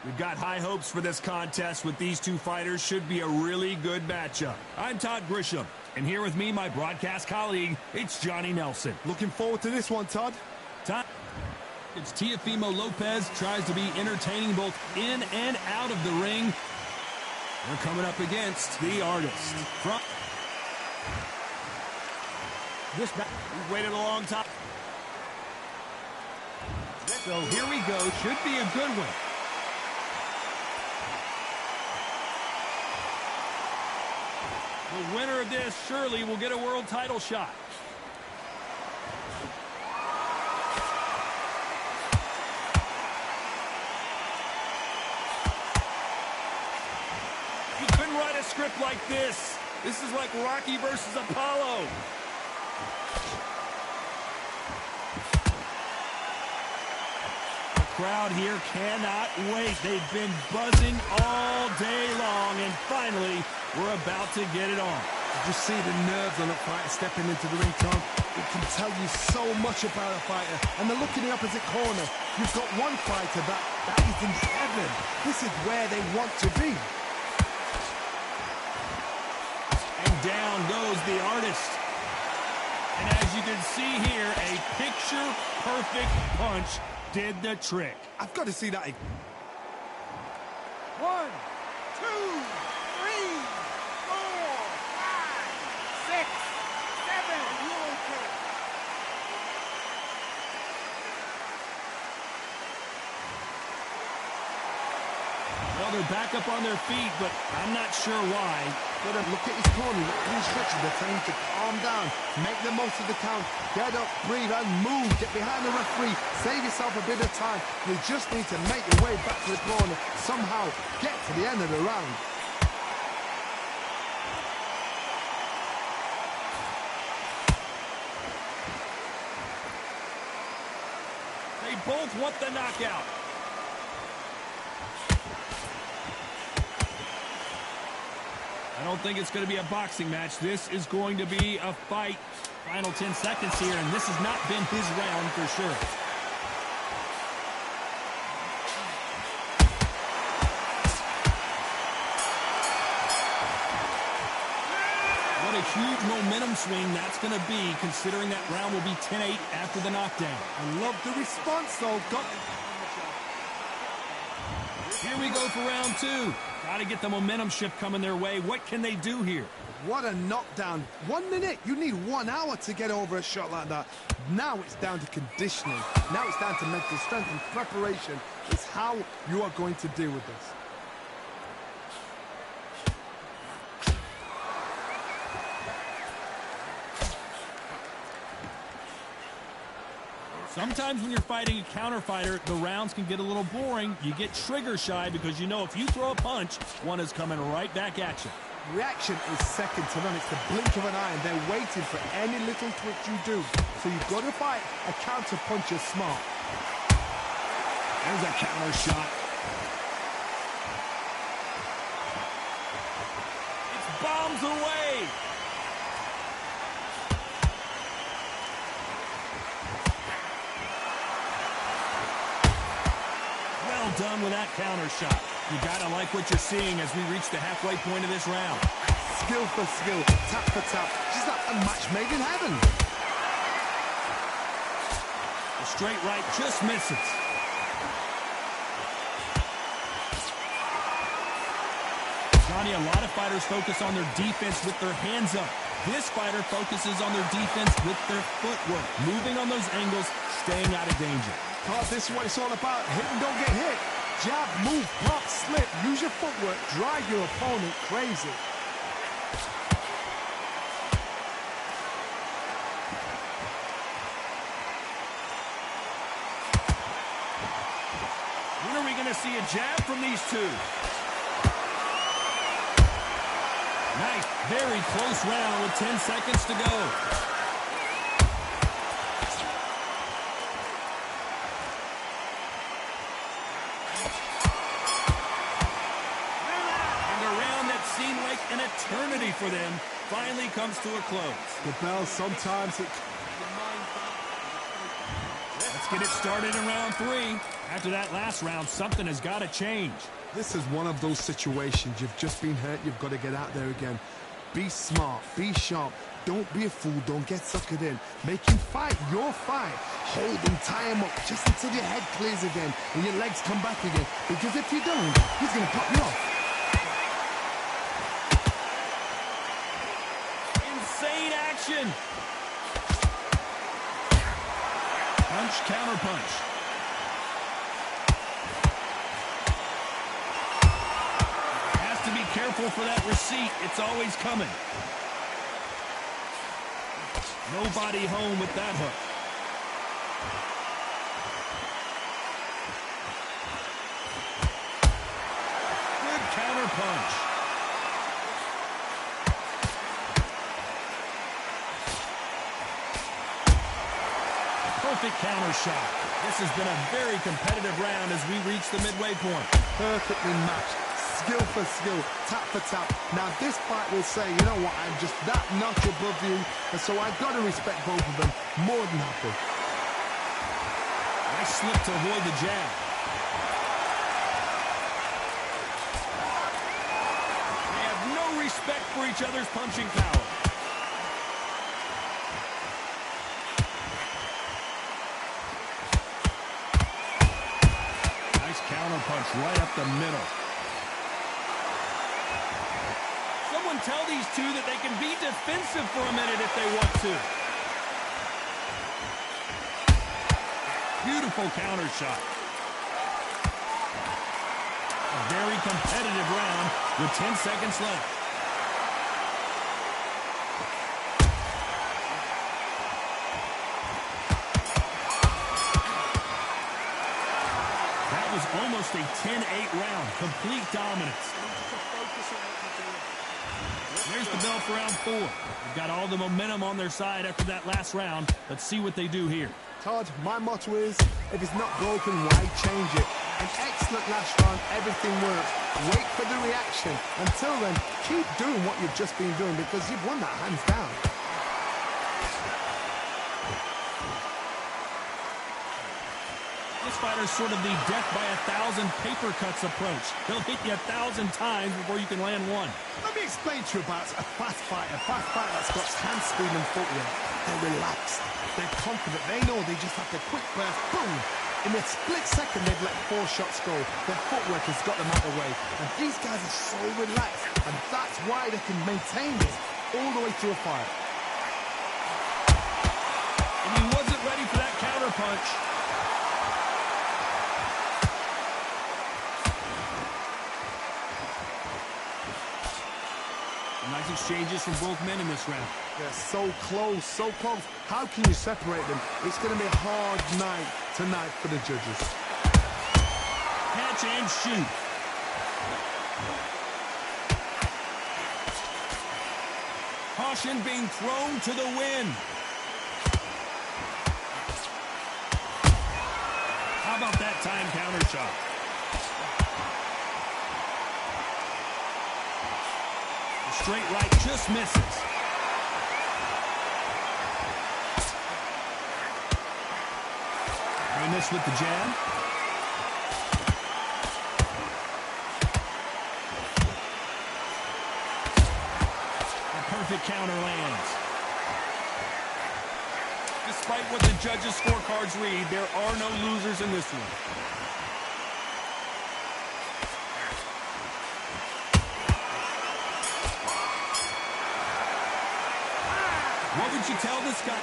We've got high hopes for this contest with these two fighters. Should be a really good matchup. I'm Todd Grisham, and here with me, my broadcast colleague, it's Johnny Nelson. Looking forward to this one, Todd. It's Teofimo Lopez, tries to be entertaining both in and out of the ring. We're coming up against the artist. We've waited a long time. So here we go. Should be a good one. The winner of this surely will get a world title shot. You couldn't write a script like this. This is like Rocky versus Apollo. The crowd here cannot wait. They've been buzzing all day long, and finally, we're about to get it on. You just see the nerves on a fighter stepping into the ring, Tom. It can tell you so much about a fighter. And the look in the opposite corner. You've got one fighter that is in heaven. This is where they want to be. And down goes the artist. And as you can see here, a picture-perfect punch did the trick. I've got to see that. 1, 2, 3, 4, 5, 6, 7. You okay? Well, they're back up on their feet, but I'm not sure why. Got to look at his corner. The instructions are telling him to calm down, make the most of the count, get up, breathe, and move. Get behind the referee. Save yourself a bit of time. You just need to make your way back to the corner. Somehow get to the end of the round. They both want the knockout. I don't think it's going to be a boxing match. This is going to be a fight. Final 10 seconds here, and this has not been his round for sure. What a huge momentum swing that's going to be, considering that round will be 10-8 after the knockdown. I love the response, though. Here we go for round 2. Got to get the momentum shift coming their way. What can they do here? What a knockdown. 1 minute. You need 1 hour to get over a shot like that. Now it's down to conditioning. Now it's down to mental strength and preparation. It's how you are going to deal with this. Sometimes when you're fighting a counter fighter, the rounds can get a little boring. You get trigger shy because you know if you throw a punch, one is coming right back at you. Reaction is second to none. It's the blink of an eye, and they're waiting for any little twitch you do. So you've got to fight a counter puncher smart. There's a counter shot. It's bombs away. Well done with that counter shot. You gotta like what you're seeing as we reach the halfway point of this round. Skill for skill, tap for tap. She's like a match made in heaven. The straight right just misses. Johnny, a lot of fighters focus on their defense with their hands up. This fighter focuses on their defense with their footwork, moving on those angles, staying out of danger. Cause this is what it's all about. Hit and don't get hit. Jab, move, pop, slip. Use your footwork. Drive your opponent crazy. When are we going to see a jab from these two? Nice, very close round with 10 seconds to go. And a round that seemed like an eternity for them finally comes to a close. The bell sometimes it... Let's get it started in round 3. After that last round, something has got to change. This is one of those situations. You've just been hurt. You've got to get out there again. Be smart. Be sharp. Don't be a fool. Don't get suckered in. Make him fight your fight. Hold him, tie him up just until your head clears again and your legs come back again. Because if you don't, he's going to pop you off. Insane action. Punch, counter punch. Has to be careful for that receipt. It's always coming. Nobody home with that hook. Good counter punch. Perfect counter shot. This has been a very competitive round as we reach the midway point. Perfectly matched. Skill for skill, tap for tap. Now this fight will say, you know what, I'm just that notch above you, and so I've got to respect both of them more than happy. Nice slip to avoid the jab. They have no respect for each other's punching power. Nice counter punch right up the middle. Someone tell these two that they can be defensive for a minute if they want to. Beautiful counter shot. A very competitive round with 10 seconds left. That was almost a 10-8 round. Complete dominance. There's the bell for round 4. They've got all the momentum on their side after that last round. Let's see what they do here. Todd, my motto is, if it's not broken, why change it? An excellent last round, everything works. Wait for the reaction. Until then, keep doing what you've just been doing because you've won that hands down. This fighter's sort of the death by 1,000 paper cuts approach. They'll hit you 1,000 times before you can land one. Let me explain to you about a fast fighter that's got hand speed and footwork. They're relaxed. They're confident. They know they just have to quick burst, boom. In a split second, they've let 4 shots go. Their footwork has got them out of the way. And these guys are so relaxed. And that's why they can maintain this all the way through a fight. And he wasn't ready for that counter punch. Nice exchanges from both men in this round. They're so close, so close. How can you separate them? It's going to be a hard night tonight for the judges. Catch and shoot. Caution being thrown to the wind. How about that time counter shot? Straight right just misses. They missed with the jab. A perfect counter lands. Despite what the judges' scorecards read, there are no losers in this one. What would you tell this guy?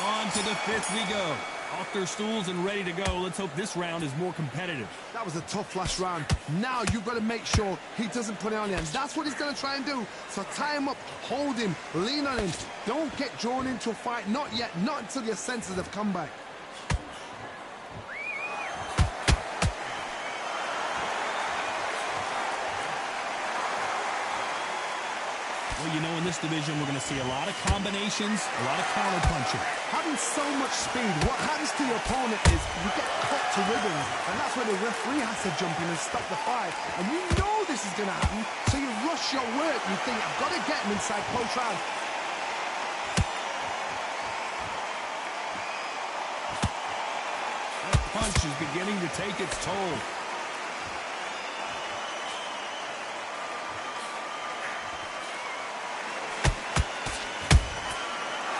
On to the 5th we go. Off their stools and ready to go. Let's hope this round is more competitive. That was a tough last round. Now you've got to make sure he doesn't put it on you. And that's what he's going to try and do. So tie him up, hold him, lean on him. Don't get drawn into a fight. Not yet. Not until your senses have come back. Well, you know, in this division, we're going to see a lot of combinations, a lot of counter-punching. Having so much speed, what happens to your opponent is you get cut to ribbons, and that's where the referee has to jump in and stop the fight. And you know this is going to happen, so you rush your work. You think, I've got to get him inside close round. punch is beginning to take its toll.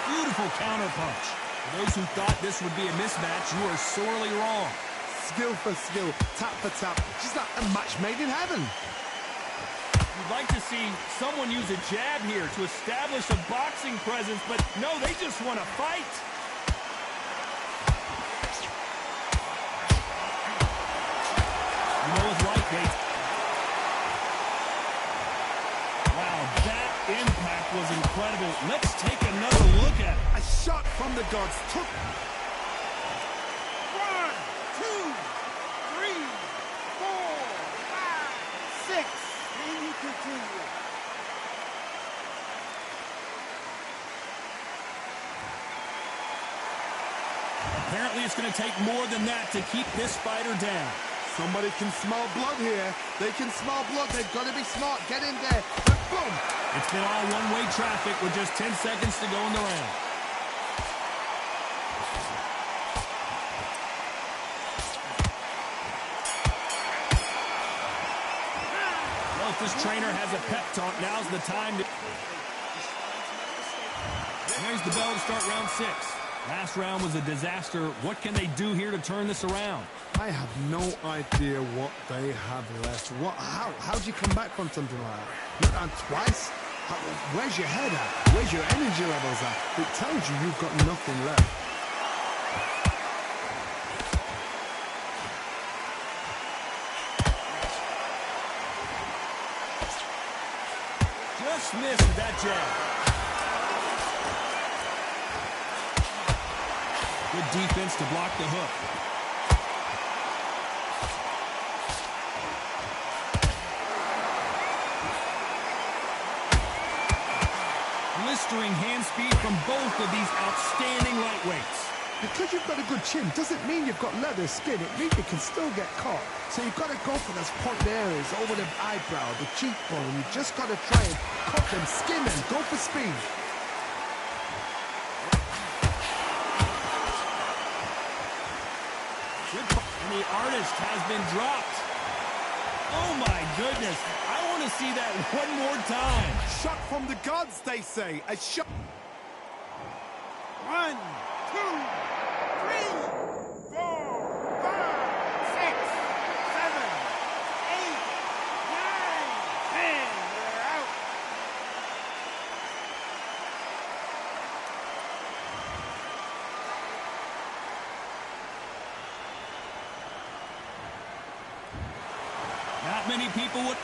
Beautiful counter punch. For those who thought this would be a mismatch, you are sorely wrong. Skill for skill, tap for tap. She's like a match made in heaven. You'd like to see someone use a jab here to establish a boxing presence, but no, they just want to fight. You know it's like, Nate. Wow, that impact was incredible. Let's take another look at it. A shot from the gods took... 1, 2, 3, 4, 5, 6. Can you continue? Apparently it's going to take more than that to keep this fighter down. Somebody can smell blood here. They can smell blood. They've got to be smart. Get in there. And boom. It's been all one-way traffic with just 10 seconds to go in the round. Well, if this trainer has a pep talk, now's the time to... There's the bell to start round 6. Last round was a disaster. What can they do here to turn this around? I have no idea what they have left. How do you come back from something like that? You're down twice? Where's your head at? Where's your energy levels at? It tells you you've got nothing left. Just missed with that jab. Good defense to block the hook. Blistering hand speed from both of these outstanding lightweights. Because you've got a good chin doesn't mean you've got leather skin. It means you can still get caught. So you've got to go for those point areas over the eyebrow, the cheekbone. You've just got to try and cut them, skin them, go for speed. And the artist has been dropped. Oh my goodness. I want to see that one more time. Shot from the gods, they say. A shot. 1, 2, 3, 4, 5, 6, 7, 8, 9, 10. We're out. Not many people would...